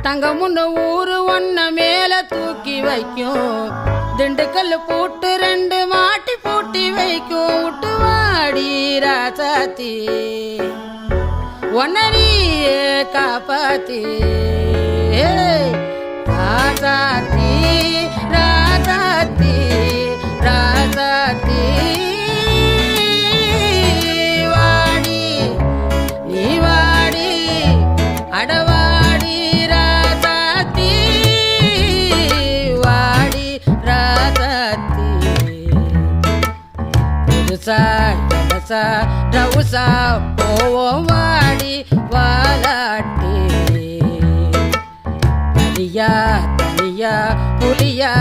தங்கமுன்னு ஊரு ஒன்ன மேல தூக்கி வைக்கும் திண்டுக்கல் பூட்டு 2 மாட்டி பூட்டி வைக்கும் விட்டுவாடி ராசாத்தி ஒன்னரியே காப்பாத்தி ராசாத்தி ராசாத்தி ராசாத்தி வாடி நீ வாடி அடவாடி ராசாத்தி வாடி ராசாத்தி புதுசா ஜலசா ரவுசா போவோம் வாடி வாலாட்டி தனியா தனியா புலியா